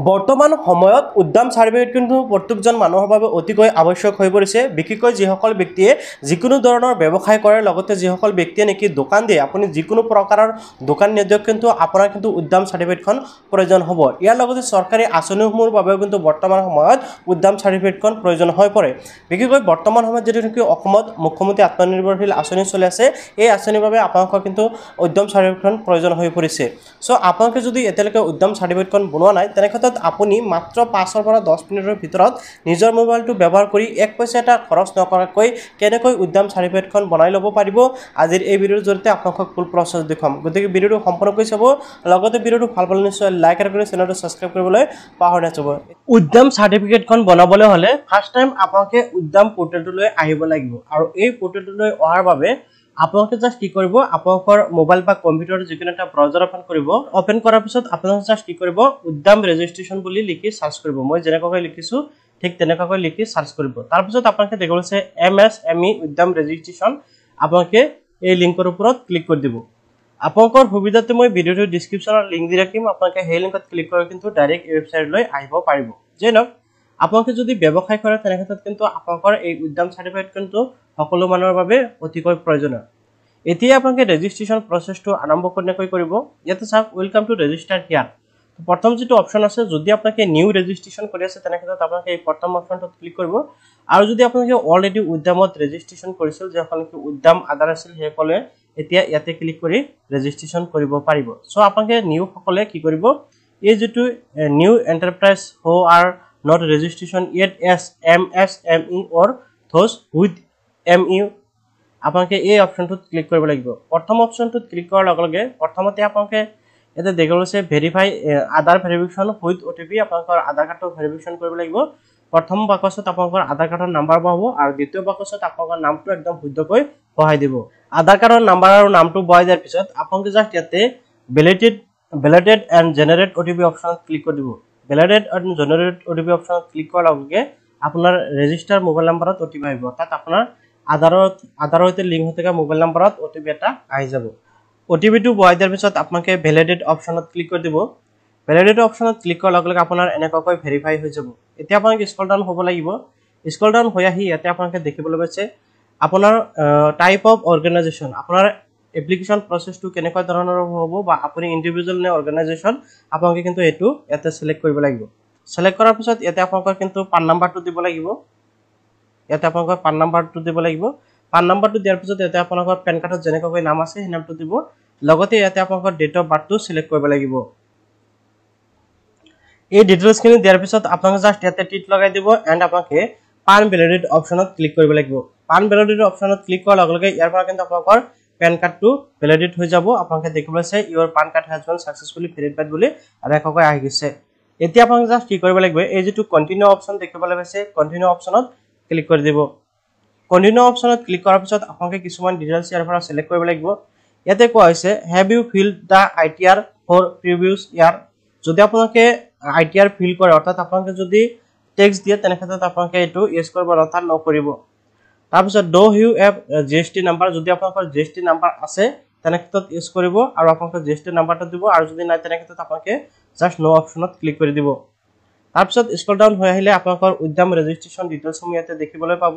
বৰ্তমান সময়ত উদ্যম চাৰ্টিফিকেট কিন্তু প্ৰত্যেকজন মানুহৰ বাবে অতিকৈ আৱশ্যক হৈ পৰিছে বিশেষকৈ যিসকল ব্যক্তিয়ে যিকোনো ধৰণৰ ব্যৱসায় কৰে লগতে যিসকল ব্যক্তিয়ে নেকি দোকান দিয়ে আপুনি যিকোনো প্ৰকাৰৰ দোকান নিদিয়ক কিন্তু আপোনাৰ কিন্তু উদ্যম চাৰ্টিফিকেটখন প্ৰয়োজন হ'ব ইয়াৰ লগতে চৰকাৰী আঁচনিসমূহৰ বাবেও কিন্তু বৰ্তমান সময়ত উদ্যম চাৰ্টিফিকেটখন প্ৰয়োজন হৈ পৰে বিশেষকৈ বৰ্তমান সময়ত যেটো নেকি অসমত মুখ্যমন্ত্ৰী আত্মনিৰ্ভৰশীল আঁচনি চলি আছে এই আঁচনিৰ বাবে আপোনালোকৰ কিন্তু উদ্যম চাৰ্টিফিকেটখন প্ৰয়োজন হৈ পৰিছে সো আপোনালোকে যদি এতিয়ালৈকে উদ্যম চাৰ্টিফিকেটখন বনোৱা নাই তেনে আপুনি মাত্ৰ 5 ৰ পৰা 10 মিনিটৰ ভিতৰত নিজৰ মোবাইলটো ব্যৱহাৰ কৰি 1 পইচা এটা খৰচ নকৰাকৈ কেনেকৈ উদ্যম চাৰ্টিফিকেটখন বনাই ল'ব পাৰিব আজিৰ এই ভিডিঅ'ৰ জৰিয়তে আপোনাক ফুল প্ৰচেছ দেখাম গতিকে ভিডিঅ'টো সম্পূৰ্ণকৈ চাব লগতে ভিডিঅ'টো ভাল পালে নিশ্চয় লাইক আৰু চেনেলটো সাবস্ক্ৰাইব কৰিবলৈ পাহৰি নাযাব উদ্যম চাৰ্টিফিকেটখন বনাবলৈ হলে ফাৰ্স্ট টাইম আপোনালোকে উদ্যম পোৰ্টেলটোলৈ আহিব লাগিব আৰু এই পোৰ্টেলটোলৈ অহাৰ বাবে আপোনালোকে জাস্ট কি কৰিব আপোনালোকৰ মোবাইল বা কম্পিউটাৰ যিকোনো এটা ব্ৰাউজাৰ ওপেন কৰিব ওপেন কৰাৰ পিছত আপোনালোকে জাস্ট কি কৰিব উদ্যম ৰেজিষ্ট্ৰেচন বুলি লিখি সাৰ্চ কৰিব মই যেনেকৈ লিখিছো ঠিক তেনেকৈ লিখি সাৰ্চ কৰিব তাৰ পিছত আপোনালোকে দেখিব আছে MSME উদ্যম ৰেজিষ্ট্ৰেচন আপোনালোকে এই লিংকৰ ওপৰত ক্লিক কৰি দিব আপোনালোকৰ সুবিধাতে মই ভিডিঅ'ৰ ডেসক্ৰিপচনৰ লিংক দি ৰাখিম আপোনালোকে সেই লিংকত ক্লিক কৰি কিন্তু ডাইৰেক্ট এই ৱেবছাইটলৈ আহিব পাৰিব যেনক আপোনালোকে যদি ব্যৱসায় কৰে তেনে ক্ষেত্ৰত কিন্তু আপোনালোকৰ এই উদ্যম চাৰ্টিফিকেট কিন্তু সকলো মানুহৰ বাবে অতিকৈ প্ৰয়োজনীয় এতিয়া আপোনালোকে ৰেজিষ্ট্ৰেচন প্ৰচেছটো আৰম্ভ কেনেকৈ কৰিব ইয়াতে চাওক ওয়েলকাম টু ৰেজিষ্টাৰ হিয়াৰ প্ৰথম যেটো অপচন আছে যদি আপোনালোকে নিউ ৰেজিষ্ট্ৰেচন কৰি আছে তেনে ক্ষেত্ৰত আপোনালোকে এই প্ৰথম অপচনটোত ক্লিক কৰিব আৰু যদি আপোনালোকে অলৰেডি উদ্যমত ৰেজিষ্ট্ৰেচন কৰিছিল যে আপোনালোকে উদ্যম আধাৰ আছিল হেকলে এতিয়া ইয়াতে ক্লিক কৰি ৰেজিষ্ট্ৰেচন কৰিব পাৰিব সো আপোনালোকে নিউ সকলে কি কৰিব এই যেটো নিউ এন্টাৰপ্ৰাইজ হো R not registration yet as MSME or those with ME আপোনালোকে এই অপচনটোত ক্লিক কৰিব লাগিব প্ৰথম অপচনটোত ক্লিক কৰাৰ লগে লগে প্ৰথমতে আপোনালোকে এটা দেখাবলৈ verify Aadhaar verification with OTP আপোনালোকৰ আধাৰ কাৰ্ডটো ভেৰিফিকেশন কৰিব লাগিব প্ৰথম বাকচত আপোনালোকৰ আধাৰ কাৰ্ডৰ নাম্বাৰ পাব আৰু দ্বিতীয় বাকচত আপোনালোকৰ নামটো একদম শুদ্ধকৈ বহাই দিব আধাৰ কাৰ্ডৰ নাম্বাৰ আৰু নামটো বহাই দিয়াৰ পিছত আপোনালোকে জাস্ট ইয়াতে validated and generate OTP অপচনত ক্লিক কৰি দিব validated and generate OTP অপচনত ক্লিক কৰাৰ লগে আপোনাৰ ৰেজিষ্টাৰ মোবাইল নম্বৰত OTP আহিব তাত আপোনাৰ আধাৰৰ সৈতে লিংক হৈ থকা মোবাইল নম্বৰত OTP এটা আহি যাব OTP টো বহাই দিয়াৰ পিছত আপোনালোকে ভ্যালিডেট অপচনত ক্লিক কৰি দিব ভ্যালিডেট অপচনত ক্লিক কৰাৰ লগে লগে আপোনাৰ এনেকৈ ভেৰিফাই হৈ যাব এতিয়া আপোনালোকে স্ক্ৰল ডাউন হ'ব লাগিব স্ক্ৰল ডাউন হৈ আহি ইয়াতে আপোনালোকে দেখিবলৈ পাইছে আপোনাৰ টাইপ অফ অৰ্গানাইজেচন আপোনাৰ এপ্লিকেশন প্ৰসেসটো কেনেকৈ ধৰণৰ হ'ব বা আপুনি ইন্ডিভিজুৱেল নে অৰ্গানাইজেচন আপোনালোকে কিন্তু এটো ইয়াতে সিলেক্ট কৰিব লাগিব সিলেক্ট কৰাৰ পিছত ইয়াতে আপোনালোকৰ কিন্তু পান নাম্বাৰটো দিব লাগিব ইয়াতে আপোনালোকৰ পান নাম্বাৰটো দিব লাগিব পান নাম্বাৰটো দিয়াৰ পিছত ইয়াতে আপোনালোকৰ পেন কাৰ্ডত যেনেকৈ নাম আছে সেই নামটো দিব লগতে ইয়াতে আপোনালোকৰ ডেট অফ বাৰ্থটো সিলেক্ট কৰিব লাগিব এই ডিটেইলছখিনি দিয়াৰ পিছত আপোনালোকে জাস্ট ইয়াতে টিক লগাই দিব এন্ড আপোনালোকে পান ভ্যালিডেট অপচনত ক্লিক কৰিব লাগিব পান ভ্যালিডেট অপচনত ক্লিক কৰাৰ লগে লগে ইয়াৰ পৰা কিন্তু আপোনালোকৰ পেন কাৰ্ডটো ভ্যালিডেট হৈ যাব আপোনালোকে দেখিব আছে your PAN card has been successfully verified বুলি আৰু এককৈ আহি গৈছে এতিয়া আপোনালোকে জাস্ট কি কৰিব লাগিব এই যেটো কন্টিনিউ অপচন দেখিবলৈ পাইছে কন্টিনিউ অপচনত ক্লিক কৰি দিব কন্টিনিউ অপচনত ক্লিক কৰাৰ পিছত আপোনালোকে কিছুমান ডিটেইলছ ইয়াৰ পৰা সিলেক্ট কৰিব লাগিব ইয়াতে কোৱা হৈছে have you filed the ITR for previous year যদি আপোনালোকে ITR ফিল কৰে অৰ্থাৎ আপোনালোকে যদি টেক্সট দিয়ে তেনে ক্ষেত্ৰত আপোনালোকে এটো ইউজ কৰিব অৰ্থাৎ নকৰিব তাৰ পিছত ডো ইউ হ্যাভ GST নাম্বাৰ যদি আপোনালোকৰ GST নাম্বাৰ আছে তেনে ক্ষেত্ৰত ইউজ কৰিব আৰু আপোনালোকৰ GST নাম্বাৰটো দিব আৰু যদি নাই তেনে ক্ষেত্ৰত আপোনালোকে জাস্ট নো অপচনত ক্লিক কৰি দিব তাৰ পিছত স্ক্ৰল ডাউন হৈ আহিলে আপোনালোকৰ উদ্যম ৰেজিষ্ট্ৰেচন ডিটেইলছসমূহ ইয়াতে দেখিবলৈ পাব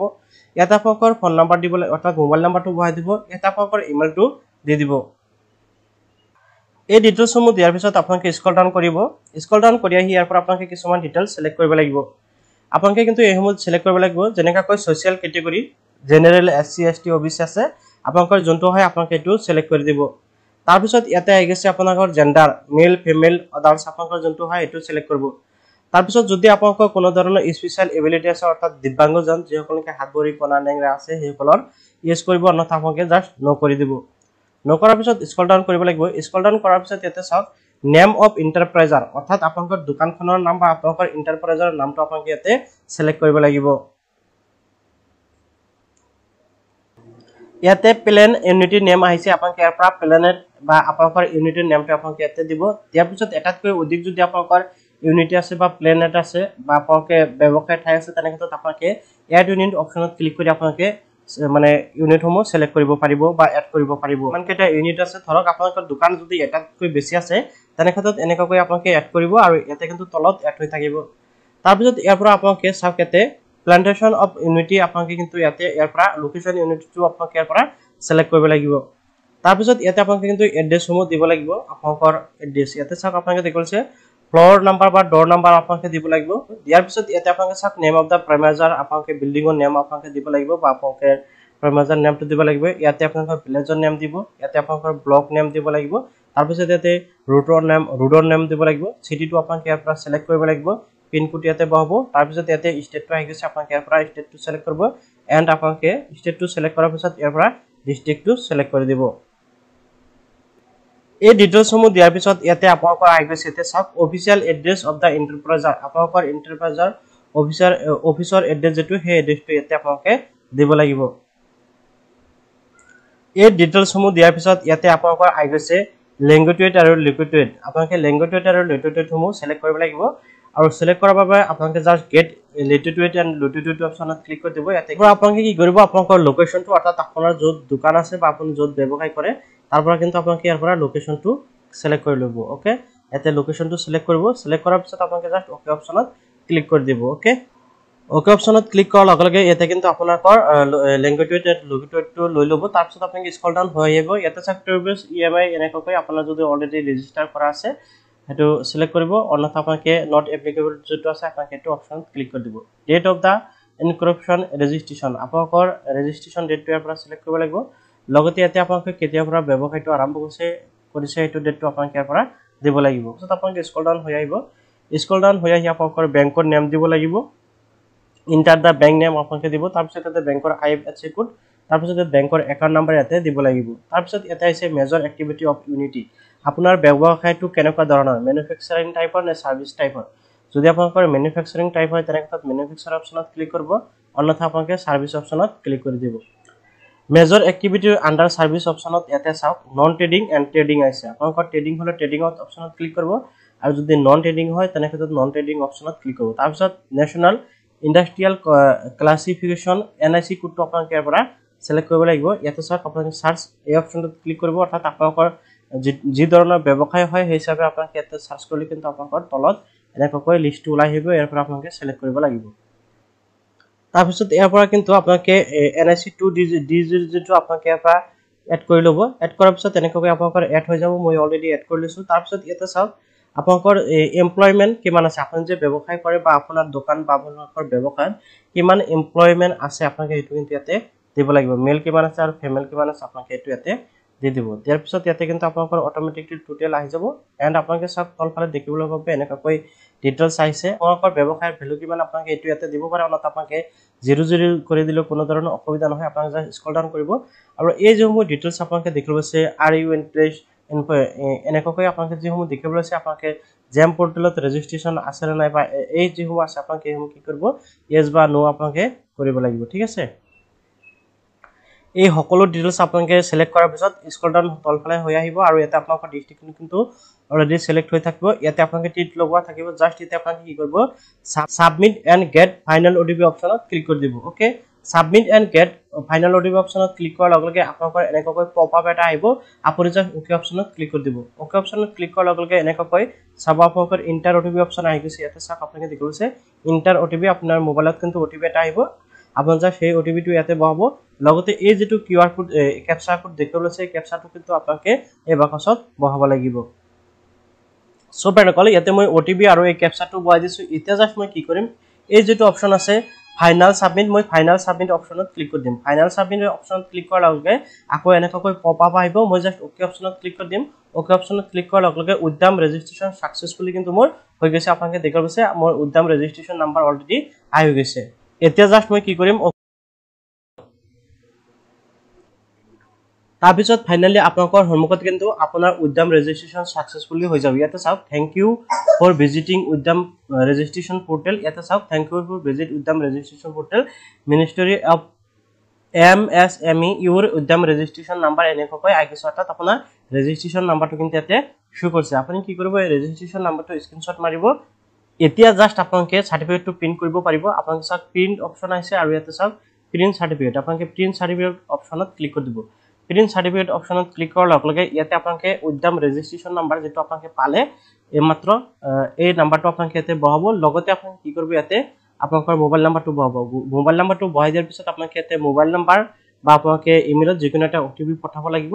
ইয়াতে আপোনালোকৰ ফোন নাম্বাৰ দিব অৰ্থাৎ মোবাইল নাম্বাৰটো বহাই দিব ইয়াতে আপোনালোকৰ ইমেইলটো দি দিব এই ডিটেইলছসমূহ দিয়াৰ পিছত আপোনালোকে স্ক্ৰল ডাউন কৰিব স্ক্ৰল ডাউন কৰি আহি ইয়াৰ পৰা আপোনালোকে কিছুমান ডিটেইলছ সিলেক্ট কৰিব লাগিব আপোনালোকে কিন্তু এই সমূহ সিলেক্ট কৰিব লাগিব যেনেকৈ social category general SC ST OBC আছে আপোনালোকৰ যোনটো হয় আপোনালোকে এটো সিলেক্ট কৰি দিব তাৰ পিছত ইয়াতে আহি গৈছে আপোনালোকৰ জেন্ডাৰ মেল ফিমেল আদাৰ্স আপোনালোকৰ যোনটো হয় এটো সিলেক্ট কৰিব তাৰ পিছত যদি আপোনালোকৰ কোনো ধৰণৰ স্পেশাল এবিলিটি আছে অৰ্থাৎ দিব্যাংগজন যিসকলকে হাত ভৰি কণা নেংৰা আছে সেইসকলৰ ইউজ কৰিব অন্যথা আপোনালোকে জাস্ট নো কৰি দিব নো কৰাৰ পিছত স্ক্ৰল ডাউন কৰিব লাগিব স্ক্ৰল ডাউন কৰাৰ পিছত ইয়াতে চাওক নেম অফ এন্টাৰপ্ৰাইজাৰ অৰ্থাৎ আপোনালোকৰ দোকানখনৰ নাম বা আপোনালোকৰ এন্টাৰপ্ৰাইজৰ নামটো আপোনালোকে ইয়াতে সিলেক্ট কৰিব লাগিব ইয়াতে প্লেন ইউনিটি নেম আহিছে আপোনালোকে ইয়াৰ পৰা প্লেনেট বা আপোনালোকৰ ইউনিটিৰ নেমটো আপোনালোকে ইয়াতে দিব ইয়াৰ পিছত এটাতকৈ অধিক যদি আপোনালোকৰ ইউনিটি আছে বা প্লেনেট আছে বা আপোনালোকে ব্যৱসায় ঠাই আছে তেনে ক্ষেত্ৰত আপোনালোকে এড ইউনিট অপচনত ক্লিক কৰি আপোনালোকে মানে ইউনিটসমূহ সিলেক্ট কৰিব পাৰিব বা এড কৰিব পাৰিব মানকেটা ইউনিট আছে ধৰক আপোনালোকৰ দোকান যদি এটাতকৈ বেছি আছে তেনে ক্ষেত্ৰত এনেকৈ আপোনালোকে এড কৰিব আৰু ইয়াতে কিন্তু তলত এড হৈ থাকিব তাৰপিছত ইয়াৰ পৰা আপোনালোকে চাওক ইয়াতে প্লান্টেশন অফ ইউনিটি আপোনালোকে কিন্তু ইয়াতে ইয়াৰ পৰা লোকেশন ইউনিটটো আপোনালোকে ইয়াৰ পৰা সিলেক্ট কৰিব লাগিব তাৰপিছত ইয়াতে আপোনালোকে কিন্তু এড্ৰেছ সমূহ দিব লাগিব আপোনালোকৰ এড্ৰেছ ইয়াতে চাওক আপোনালোকে দেখিছে ফ্লোৰ নাম্বাৰ বা ডোৰ নাম্বাৰ আপোনালোকে দিব লাগিব ইয়াৰ পিছত ইয়াতে আপোনালোকে চাওক নেম অফ দা প্ৰেমাইজাৰ আপোনালোকে বিল্ডিঙৰ নেম আপোনালোকে দিব লাগিব বা আপোনালোকে প্ৰেমাইজাৰ নেমটো দিব লাগিব ইয়াতে আপোনালোকৰ ভিলেজৰ নেম দিব ইয়াতে আপোনালোকৰ ব্লক নেম দিব লাগিব তাৰপিছত ইয়াতে ৰোডৰ নেম দিব লাগিব সিটিটো আপোনালোকে ইয়াৰ পৰা সিলেক্ট কৰিব লাগিব পিন কোড ইয়াতে বহাব তাৰপিছত ইয়াতে ষ্টেটটো আহি গৈছে আপোনালোকে ইয়াৰ পৰা ষ্টেটটো সিলেক্ট কৰিব এন্ড আপোনালোকে ষ্টেটটো সিলেক্ট কৰাৰ পিছত ইয়াৰ পৰা ডিস্ট্ৰিক্টটো সিলেক্ট কৰি দিব এই ডিটেইলসমূহ দিয়াৰ পিছত ইয়াতে আপোনালোকৰ আহি গৈছে ইয়াতে চাওক অফিচিয়েল এড্ৰেছ অফ দা এন্টাৰপ্ৰাইজাৰ আপোনালোকৰ এন্টাৰপ্ৰাইজাৰ অফিচৰ এড্ৰেছ যেটো সেই এড্ৰেছটো ইয়াতে আপোনালোকে দিব লাগিব এই ডিটেইলসমূহ দিয়াৰ পিছত ইয়াতে আপোনালোকৰ আহি গৈছে ল্যাঙ্গুয়েজ আৰু লিকুইড আপোনালোকে ল্যাঙ্গুয়েজ আৰু লিকুইডসমূহ সিলেক্ট কৰিব লাগিব আৰু সিলেক্ট কৰাৰ বাবে আপোনালোকে just get latitude and latitude অপচনত ক্লিক কৰি দিব ইয়াতে আপোনালোকে কি কৰিব আপোনালোকৰ লোকেশনটো অৰ্থাৎ আপোনাৰ য'ত দোকান আছে বা আপুনি য'ত ব্যৱসায় কৰে তাৰ পৰা কিন্তু আপোনালোকে ইয়াৰ পৰা লোকেশনটো সিলেক্ট কৰি ল'ব ওকে ইয়াতে লোকেশনটো সিলেক্ট কৰিব সিলেক্ট কৰাৰ পিছত আপোনালোকে জাস্ট ওকে অপচনত ক্লিক কৰি দিব ওকে ওকে অপচনত ক্লিক কৰাৰ লগে লগে ইয়াতে কিন্তু আপোনালোকৰ ল্যাঙ্গুয়েজ এন্ড লটিটিউডটো লৈ ল'ব তাৰ পিছত আপোনালোকে স্ক্ৰল ডাউন হৈ আহিব ইয়াতে চাওক ট্ৰেভেলছ ইএমআই এনেকৈ আপোনাৰ যদি অলৰেডি ৰেজিষ্টাৰ কৰা আছে হেতু সিলেক্ট কৰিব অন্যথা আপোনালোকে নট এপ্লিকেবল যেটো আছে আপোনালোকে এটো অপচন ক্লিক কৰি দিব ডেট অফ দা ইনক্ৰিপশন ৰেজিষ্ট্ৰেচন আপোনালোকৰ ৰেজিষ্ট্ৰেচন ডেটটো ইয়াৰ পৰা সিলেক্ট কৰিব লাগিব লগতে ইয়াতে আপোনালোকে কেতিয়াৰ পৰা ব্যৱসায়টো আৰম্ভ কৰিছে এটো ডেটটো আপোনালোকে ইয়াৰ পৰা দিব লাগিব পিছত আপোনালোকে স্ক্ৰল ডাউন হৈ আহিব স্ক্ৰল ডাউন হৈ আহি আপোনালোকৰ বেংকৰ নেম দিব লাগিব ইন্টাৰ দা বেংক নেম আপোনালোকে দিব তাৰ পিছত ইয়াতে বেংকৰ আইএফএসচি কোড তাৰ পিছত বেংকৰ একাউন্ট নাম্বাৰ ইয়াতে দিব লাগিব তাৰ পিছত ইয়াতে আছে মেজৰ এক্টিভিটি অফ ইউনিটি আপোনাৰ ব্যৱসায়টো কেনেকুৱা ধৰণৰ ম্যানুফ্যাকচাৰিং টাইপৰ নে সাৰ্ভিস টাইপৰ যদি আপোনালোকৰ ম্যানুফ্যাকচাৰিং টাইপ হয় তেনে ক্ষেত্ৰত ম্যানুফ্যাকচাৰ অপচনত ক্লিক কৰিব অন্যথা আপোনালোকে সাৰ্ভিস অপচনত ক্লিক কৰি দিব মেজৰ এক্টিভিটি আন্ডাৰ সাৰ্ভিস অপচনত ইয়াতে চাওক নন ট্ৰেডিং এন্ড ট্ৰেডিং আছে আপোনালোকৰ ট্ৰেডিং হলে ট্ৰেডিংত অপচনত ক্লিক কৰিব আৰু যদি নন ট্ৰেডিং হয় তেনে ক্ষেত্ৰত নন ট্ৰেডিং অপচনত ক্লিক কৰিব তাৰ পিছত নেশনাল ইন্ডাষ্ট্ৰিয়াল ক্লাসিফিকেশন এনআইসি কোডটো আপোনালোকে ইয়াৰ পৰা সিলেক্ট কৰিব লাগিব ইয়াতে চাওক আপোনালোকে সাৰ্চ এই অপচনটো ক্লিক কৰিব অৰ্থাৎ আপোনালোকৰ যি ধৰণৰ ব্যৱসায় হয় সেই হিচাপে আপোনালোকে ইয়াতে সাৰ্চ কৰিলে কিন্তু আপোনালোকৰ তলত এনেকৈ লিষ্টটো ওলাই আহিব ইয়াৰ পৰা আপোনালোকে সিলেক্ট কৰিব লাগিব তাৰ পিছত ইয়াৰ পৰা কিন্তু আপোনালোকে এনআইসি 2 ডিজিটটো আপোনালোকে ইয়াৰ পৰা এড কৰি ল'ব এড কৰাৰ পিছত এনেকৈ আপোনালোকৰ এড হৈ যাব মই অলৰেডি এড কৰি লৈছো তাৰ পিছত ইয়াতে চাওক আপোনালোকৰ এমপ্লয়মেন্ট কিমান আছে আপুনি যে ব্যৱসায় কৰে বা আপোনাৰ দোকান বা আপোনালোকৰ ব্যৱসায়ত কিমান এমপ্লয়মেন্ট আছে আপোনালোকে হেতু কিন্তু ইয়াতে দিব লাগিব মেল কিমান আছে আৰু ফিমেল কিমান আছে আপোনালোকে হেতু ইয়াতে দি দিব তাৰ পিছত ইয়াতে কিন্তু আপোনালোকৰ অটোমেটিকলি টোটাল আহি যাব এন্ড আপোনালোকে সব তলফালে দেখিবলৈ পাবে এনেকৈ ডিটেইলছ আহিছে আপোনালোকৰ ব্যৱসায়ৰ ভ্যালু কিমান আপোনালোকে হেতু ইয়াতে দিব পাৰে অনত আপোনালোকে 00 কৰি দিলে কোনো ধৰণৰ অসুবিধা নহয় আপোনালোকে জাস্ট স্ক্ৰল ডাউন কৰিব আৰু এই যেসমূহ ডিটেইলছ আপোনালোকে দেখিব আছে আৰ ইউ ইন্টাৰেষ্ট এনেকৈ আপোনালোকে যেসমূহ দেখিবলৈ আছে আপোনালোকে জেম পোৰ্টেলত ৰেজিষ্ট্ৰেচন আছে নে নাই বা এই যেসমূহ আছে আপোনালোকে এইসমূহ কি কৰিব ইয়েস বা নো আপোনালোকে কৰিব লাগিব ঠিক আছে এই সকলো ডিটেইলছ আপোনালোকে সিলেক্ট কৰাৰ পিছত স্ক্ৰল ডাউন তলফালে হৈ আহিব আৰু ইয়াতে আপোনালোকৰ ডিস্ট্ৰিক্ট কিন্তু অলৰেডি সিলেক্ট হৈ থাকিব ইয়াতে আপোনালোকে টিক লগোৱা থাকিব জাস্ট ইয়াতে আপোনালোকে কি কৰিব submit and get final ODB অপচনত ক্লিক কৰি দিব okay submit and get final ODB অপচনত ক্লিক কৰাৰ লগে লগে আপোনালোকৰ এনেকৈ পপআপ এটা আহিব আপুনি জাস্ট ওকে অপচনত ক্লিক কৰি দিব ওকে অপচনত ক্লিক কৰাৰ লগে লগে এনেকৈ সাব আপোনালোকৰ ইন্টাৰ ওটিপি অপচন আহি গৈছে ইয়াতে চাওক আপোনালোকে দেখিছে ইন্টাৰ ওটিপি আপোনাৰ মোবাইলত কিন্তু ওটিপি এটা আহিব আপুনি জাস্ট সেই ওটিপিটো ইয়াতে বহাব লগতে এই যেটো কিউআৰ কোড ক্যাপচা কোড দেখিবলৈ আছে ক্যাপচাটো কিন্তু আপোনালোকে এই বাকচত বহাব লাগিব সো পেনকলে ইয়াতে মই ওটিপি আৰু এই ক্যাপচাটো বহাই দিছো এতিয়া জাস্ট মই কি কৰিম এই যেটো অপচন আছে ফাইনাল সাবমিট মই ফাইনাল সাবমিট অপচনত ক্লিক কৰি দিম ফাইনাল সাবমিট অপচনত ক্লিক কৰাৰ লগে আকৌ এনেকৈ পপআপ আহিব মই জাস্ট ওকে অপচনত ক্লিক কৰি দিম ওকে অপচনত ক্লিক কৰাৰ লগে উদ্যম ৰেজিষ্ট্ৰেচন সাকসেসফুলি কিন্তু মোৰ হৈ গৈছে আপোনালোকে দেখিব আছে মোৰ উদ্যম ৰেজিষ্ট্ৰেচন নাম্বাৰ অলৰেডি আহি গৈছে এতিয়া জাস্ট মই কি কৰিম তাৰ পিছত ফাইনালি আপোনালোকৰ হোমৱৰ্কত কিন্তু আপোনাৰ উদ্যম ৰেজিষ্ট্ৰেচন সাকসেসফুলি হৈ যাব ইয়াতে চাওক thank you for visiting Udyam registration portal ইয়াতে চাওক thank you for visit Udyam registration portal ministry of MSME your Udyam registration number এনেকৈ আইগিছ অৰ্থাৎ আপোনাৰ ৰেজিষ্ট্ৰেচন নাম্বাৰটো কিন্তু ইয়াতে শো কৰিছে আপুনি কি কৰিব এই ৰেজিষ্ট্ৰেচন নাম্বাৰটো স্ক্ৰিনশ্বট মাৰিব এতিয়া জাস্ট আপোনালোকে সাৰ্টিফিকেটটো প্ৰিন্ট কৰিব পাৰিব আপোনালোকে চাওক প্ৰিন্ট অপচন আছে আৰু ইয়াতে চাওক প্ৰিন্ট সাৰ্টিফিকেট আপোনালোকে প্ৰিন্ট সাৰ্টিফিকেট অপচনত ক্লিক কৰি দিব প্ৰিণ্ট চাৰ্টিফিকেট অপশ্যনত ক্লিক কৰাৰ লগে লগে ইয়াতে আপোনালোকে উদ্যম ৰেজিষ্ট্ৰেশ্যন নাম্বাৰ যেটো আপোনালোকে পালে এইমাত্ৰ এই নাম্বাৰটো আপোনালোকে ইয়াতে বহাব লগতে আপোনালোকে কি কৰিব ইয়াতে আপোনালোকৰ মোবাইল নাম্বাৰটো বহাব মোবাইল নাম্বাৰটো বহাই দিয়াৰ পিছত আপোনালোকে ইয়াতে মোবাইল নাম্বাৰ বা আপোনালোকে ইমেইলত যিকোনো এটা ওটিপি পঠাব লাগিব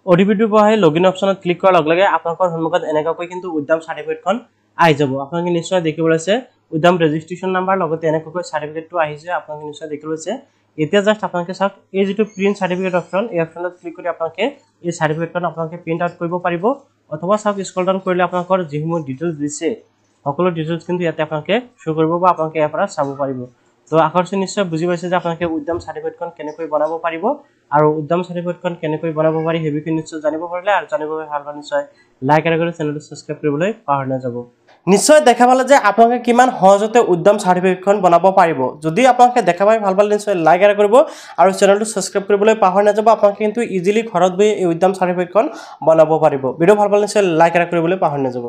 ওটিপিটো বহাই লগইন অপশ্যনত ক্লিক কৰাৰ লগে লগে আপোনালোকৰ সন্মুখত এনেকৈ কিন্তু উদ্যম চাৰ্টিফিকেটখন আহি যাব আপোনালোকে নিশ্চয় দেখিব লৈছে উদ্যম ৰেজিষ্ট্ৰেশ্যন নাম্বাৰ লগতে এনেকৈ চাৰ্টিফিকেটটো আহিছে আপোনালোকে নিশ্চয় দেখিব লৈছে এতিয়া জাস্ট আপোনালোকে চাওক এই যেটো প্ৰিন্ট সাৰ্টিফিকেট অপচন এই অপচনত ক্লিক কৰি আপোনালোকে এই সাৰ্টিফিকেটখন আপোনালোকে প্ৰিন্ট আউট কৰিব পাৰিব অথবা চাওক স্ক্ৰল ডাউন কৰিলে আপোনালোকৰ যিসমূহ ডিটেইলছ দিছে সকলো ডিটেইলছ কিন্তু ইয়াতে আপোনালোকে শো কৰিব বা আপোনালোকে ইয়াৰ পৰা চাব পাৰিব তো আকৰ্ষণ নিশ্চয় বুজি পাইছে যে আপোনালোকে উদ্যম সাৰ্টিফিকেটখন কেনেকৈ বনাব পাৰিব আৰু উদ্যম সাৰ্টিফিকেটখন কেনেকৈ বনাব পাৰি সেই বিষয়ে নিশ্চয় জানিব পাৰিলে আৰু জানিবলৈ ভাল নিশ্চয় লাইক আৰু চেনেলটো সাবস্ক্ৰাইব কৰিবলৈ পাহৰি নাযাব নিশ্চয় দেখা পালে যে আপোনালোকে কিমান সহজতে উদ্যম সাৰ্টিফিকেটখন বনাব পাৰিব যদি আপোনালোকে দেখা পাই ভাল পালে নিশ্চয় লাইক আৰু কৰিব আৰু চেনেলটো সাবস্ক্ৰাইব কৰিবলৈ পাহৰি নাযাব আপোনালোকে কিন্তু ইজিলি ঘৰত বহি এই উদ্যম সাৰ্টিফিকেটখন বনাব পাৰিব ভিডিও ভাল পালে নিশ্চয় লাইক আৰু কৰিবলৈ পাহৰি নাযাব